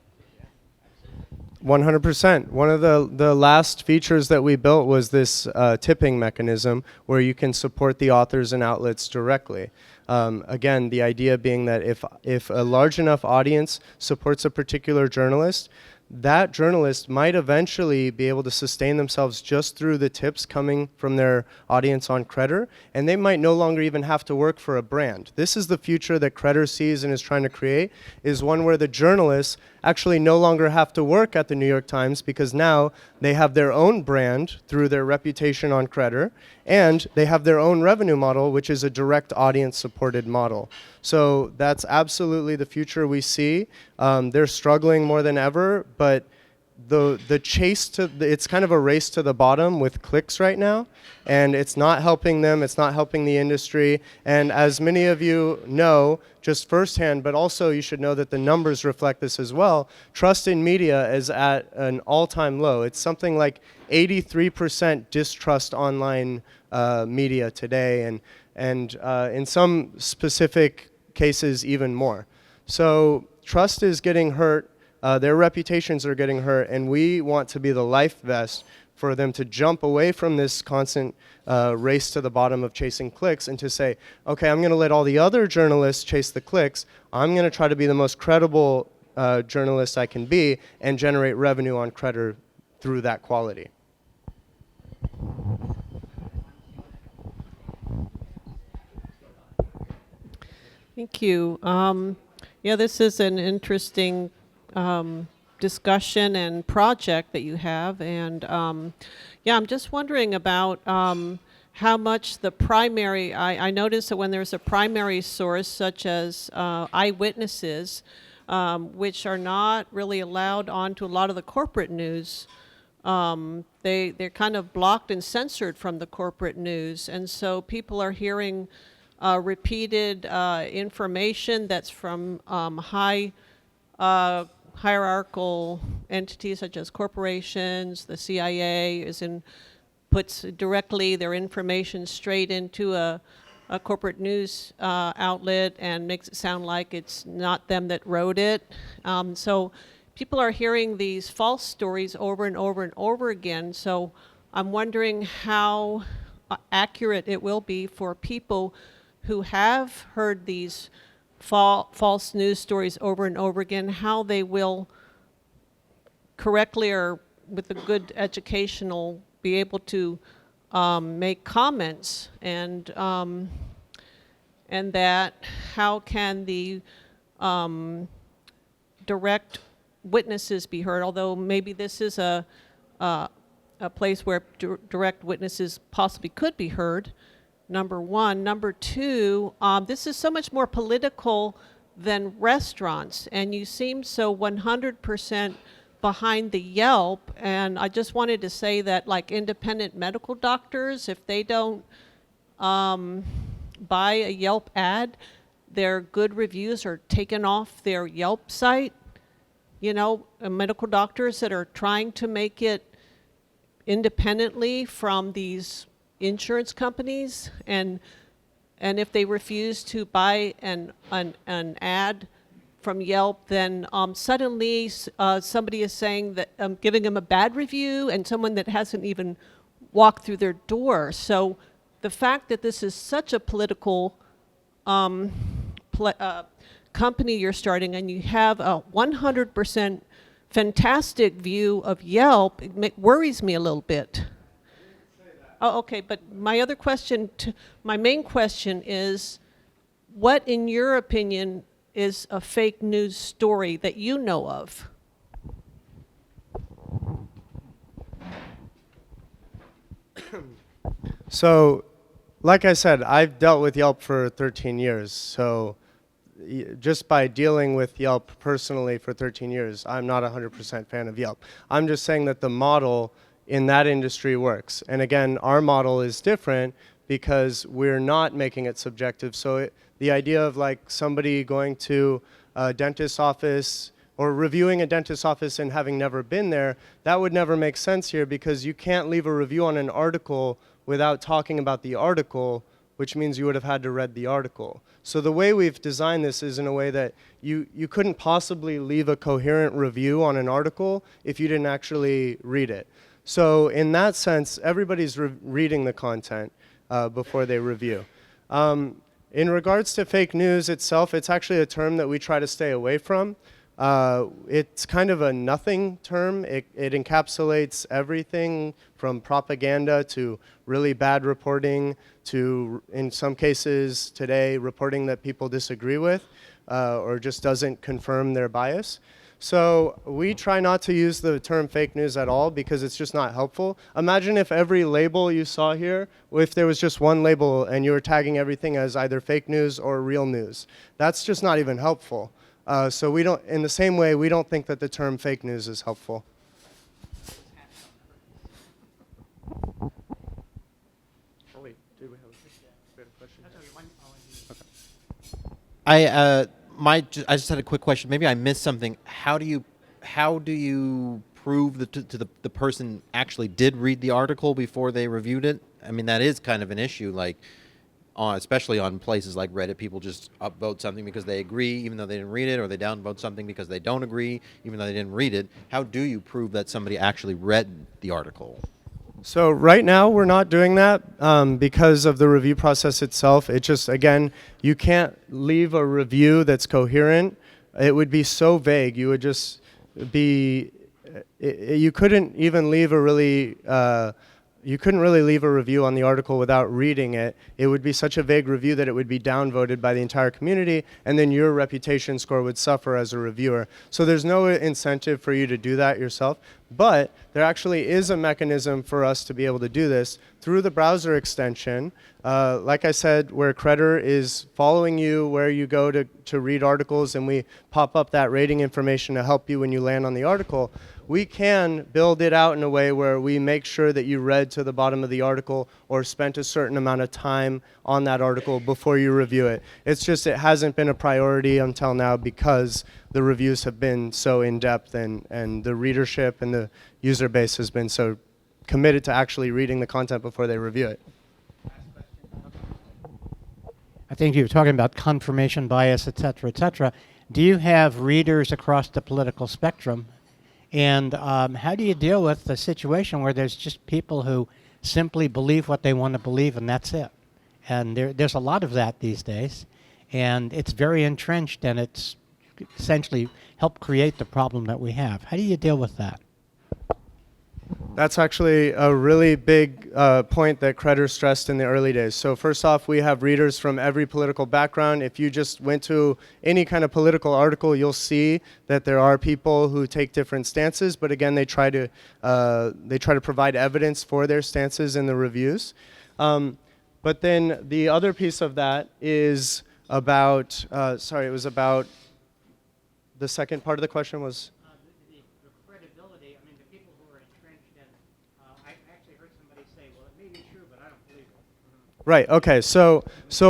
100%. One of the last features that we built was this tipping mechanism where you can support the authors and outlets directly. Again, the idea being that if a large enough audience supports a particular journalist, that journalist might eventually be able to sustain themselves just through the tips coming from their audience on Credder, and they might no longer even have to work for a brand. This is the future that Credder sees and is trying to create, is one where the journalists actually no longer have to work at the New York Times because now they have their own brand through their reputation on Credder, and they have their own revenue model, which is a direct audience supported model. So that's absolutely the future we see. They're struggling more than ever, but the chase it's kind of a race to the bottom with clicks right now, and it's not helping them, it's not helping the industry. And as many of you know, just firsthand, but also you should know that the numbers reflect this as well, trust in media is at an all-time low. It's something like 83% distrust online media today, and in some specific cases even more. So trust is getting hurt. Their reputations are getting hurt, and we want to be the life vest for them to jump away from this constant race to the bottom of chasing clicks and to say, okay, I'm going to let all the other journalists chase the clicks. I'm going to try to be the most credible journalist I can be and generate revenue on Credder through that quality. Thank you. Yeah, this is an interesting discussion and project that you have, and yeah, I'm just wondering about how much the primary, I noticed that when there's a primary source such as eyewitnesses, which are not really allowed onto a lot of the corporate news, they're kind of blocked and censored from the corporate news, and so people are hearing repeated information that's from high hierarchical entities such as corporations. The CIA puts directly their information straight into a corporate news outlet and makes it sound like it's not them that wrote it. So people are hearing these false stories over and over and over again. So I'm wondering how accurate it will be for people who have heard these false news stories over and over again, how they will correctly or with a good educational be able to make comments, and that how can the direct witnesses be heard, although maybe this is a place where direct witnesses possibly could be heard. Number one. Number two, this is so much more political than restaurants, and you seem so 100% behind the Yelp, and I just wanted to say that, like, independent medical doctors, if they don't buy a Yelp ad, their good reviews are taken off their Yelp site. You know, medical doctors that are trying to make it independently from these insurance companies, and if they refuse to buy an ad from Yelp, then suddenly somebody is saying that giving them a bad review, and someone that hasn't even walked through their door. So the fact that this is such a political company you're starting, and you have a 100% fantastic view of Yelp, it worries me a little bit. Oh, okay, but my main question is, what, in your opinion, is a fake news story that you know of? So, like I said, I've dealt with Yelp for 13 years. So, just by dealing with Yelp personally for 13 years, I'm not a 100% fan of Yelp. I'm just saying that the model in that industry works. And again, our model is different because we're not making it subjective. So the idea of like somebody going to a dentist's office or reviewing a dentist's office and having never been there, that would never make sense here because you can't leave a review on an article without talking about the article, which means you would have had to read the article. So the way we've designed this is in a way that you couldn't possibly leave a coherent review on an article if you didn't actually read it. So in that sense, everybody's reading the content before they review. In regards to fake news itself, it's actually a term that we try to stay away from. It's kind of a nothing term. It encapsulates everything from propaganda to really bad reporting to, in some cases today, reporting that people disagree with or just doesn't confirm their bias. So we try not to use the term fake news at all because it's just not helpful. Imagine if every label you saw here, if there was just one label and you were tagging everything as either fake news or real news. That's just not even helpful. So we don't, in the same way, we don't think that the term fake news is helpful. Oh wait, do we have a question? I just had a quick question. Maybe I missed something. How do you prove that the person actually did read the article before they reviewed it? I mean, that is kind of an issue. Like, especially on places like Reddit, people just upvote something because they agree, even though they didn't read it, or they downvote something because they don't agree, even though they didn't read it. How do you prove that somebody actually read the article? So right now we're not doing that because of the review process itself. It just, again, you can't leave a review that's coherent. It would be so vague. You would just be, you couldn't even leave a really, you couldn't really leave a review on the article without reading it. It would be such a vague review that it would be downvoted by the entire community, and then your reputation score would suffer as a reviewer. So there's no incentive for you to do that yourself, but there actually is a mechanism for us to be able to do this through the browser extension. Like I said, where Credder is following you where you go to read articles, and we pop up that rating information to help you when you land on the article. We can build it out in a way where we make sure that you read to the bottom of the article or spent a certain amount of time on that article before you review it. It's just it hasn't been a priority until now because the reviews have been so in-depth and the readership and the user base has been so committed to actually reading the content before they review it. I think you were talking about confirmation bias, et cetera, et cetera. Do you have readers across the political spectrum? And how do you deal with the situation where there's just people who simply believe what they want to believe and that's it? And there's a lot of that these days. And it's very entrenched and it's essentially helped create the problem that we have. How do you deal with that? That's actually a really big point that Credder stressed in the early days. So first off, we have readers from every political background. If you just went to any kind of political article, you'll see that there are people who take different stances. But again, they try to provide evidence for their stances in the reviews. But then the other piece of that is about, it was about, the second part of the question was? The credibility, I mean, the people who are entrenched in, I actually heard somebody say, well, it may be true, but I don't believe it. Right, okay, so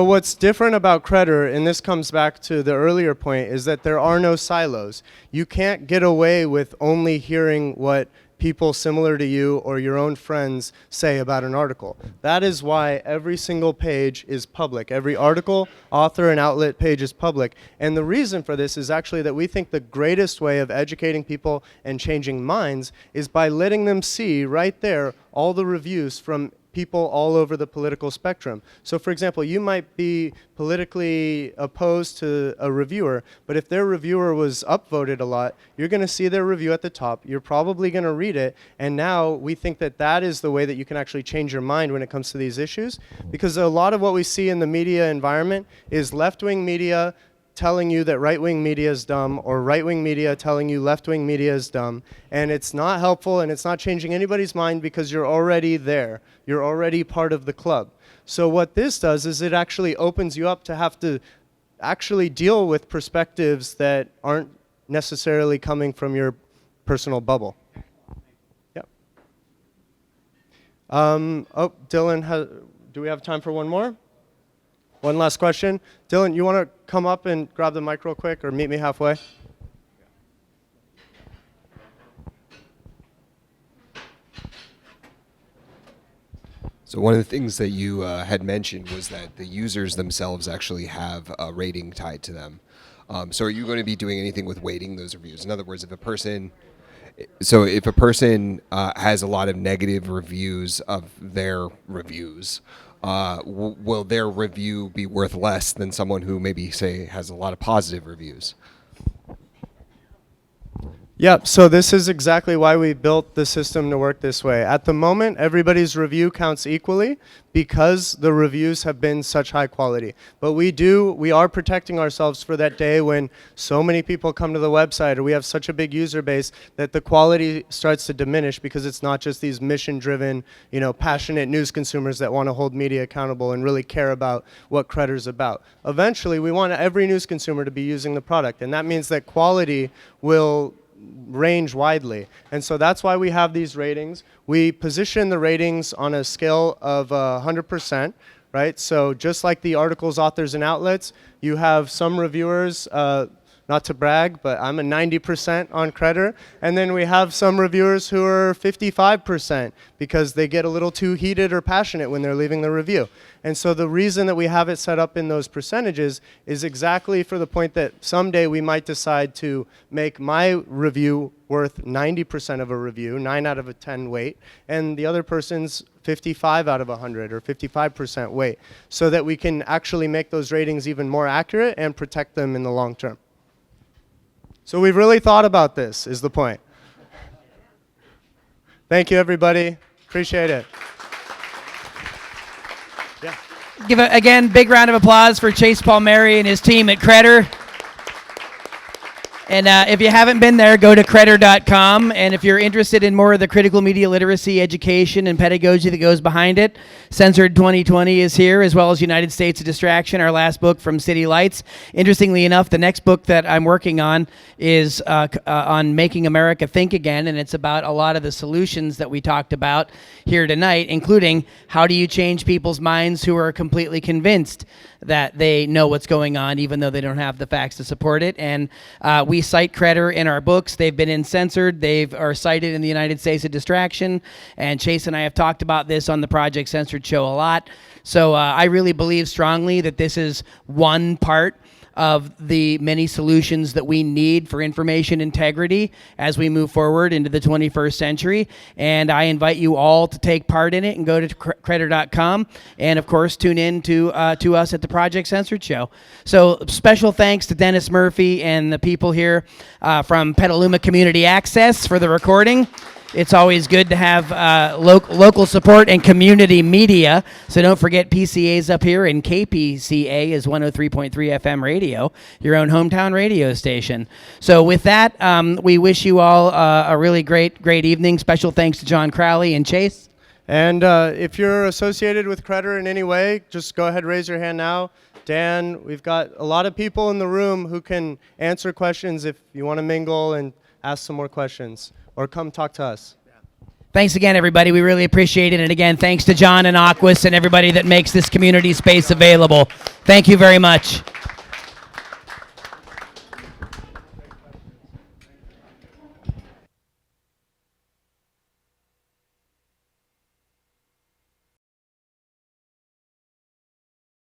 what's different about Credder, and this comes back to the earlier point, is that there are no silos. You can't get away with only hearing what people similar to you or your own friends say about an article. That is why every single page is public. Every article, author, and outlet page is public. And the reason for this is actually that we think the greatest way of educating people and changing minds is by letting them see right there all the reviews from people all over the political spectrum. So for example, you might be politically opposed to a reviewer, but if their reviewer was upvoted a lot, you're going to see their review at the top. You're probably going to read it, and now we think that that is the way that you can actually change your mind when it comes to these issues, because a lot of what we see in the media environment is left-wing media telling you that right-wing media is dumb, or right-wing media telling you left-wing media is dumb, and it's not helpful and it's not changing anybody's mind because you're already there. You're already part of the club. So what this does is it actually opens you up to have to actually deal with perspectives that aren't necessarily coming from your personal bubble. Yep. Oh, Dylan, do we have time for one more? One last question. Dylan, you want to come up and grab the mic real quick or meet me halfway? So one of the things that you had mentioned was that the users themselves actually have a rating tied to them. So are you going to be doing anything with weighting those reviews? In other words, if a person has a lot of negative reviews of their reviews, will their review be worth less than someone who maybe, say, has a lot of positive reviews? Yep, so this is exactly why we built the system to work this way. At the moment, everybody's review counts equally because the reviews have been such high quality. But we are protecting ourselves for that day when so many people come to the website or we have such a big user base that the quality starts to diminish because it's not just these mission-driven, passionate news consumers that want to hold media accountable and really care about what Credder's about. Eventually, we want every news consumer to be using the product, and that means that quality will range widely. And so that's why we have these ratings. We position the ratings on a scale of 100%, right? So just like the articles, authors, and outlets, you have some reviewers, not to brag, but I'm a 90% on Credder. And then we have some reviewers who are 55% because they get a little too heated or passionate when they're leaving the review. And so the reason that we have it set up in those percentages is exactly for the point that someday we might decide to make my review worth 90% of a review, 9 out of a 10 weight, and the other person's 55 out of 100 or 55% weight, so that we can actually make those ratings even more accurate and protect them in the long term. So we've really thought about this, is the point. Thank you, everybody. Appreciate it. Yeah. Give again, big round of applause for Chase Palmieri and his team at Credder. And if you haven't been there, go to Credder.com. And if you're interested in more of the critical media literacy education and pedagogy that goes behind it, Censored 2020 is here, as well as United States of Distraction, our last book from City Lights. Interestingly enough, the next book that I'm working on is on Making America Think Again, and it's about a lot of the solutions that we talked about here tonight, including how do you change people's minds who are completely convinced that they know what's going on, even though they don't have the facts to support it. And we cite Credder in our books. They've been in Censored. They are cited in the United States of Distraction. And Chase and I have talked about this on the Project Censored show a lot. So I really believe strongly that this is one part of the many solutions that we need for information integrity as we move forward into the 21st century. And I invite you all to take part in it and go to Credder.com and, of course, tune in to us at the Project Censored show. So special thanks to Dennis Murphy and the people here from Petaluma Community Access for the recording. It's always good to have local support and community media. So don't forget PCA's up here, and KPCA is 103.3 FM radio, your own hometown radio station. So with that, we wish you all a really great evening. Special thanks to John Crowley and Chase. And if you're associated with Credder in any way, just go ahead, raise your hand now. Dan, we've got a lot of people in the room who can answer questions if you want to mingle and ask some more questions. Or come talk to us. Thanks again, everybody. We really appreciate it. And again, thanks to John and Aquas and everybody that makes this community space available. Thank you very much.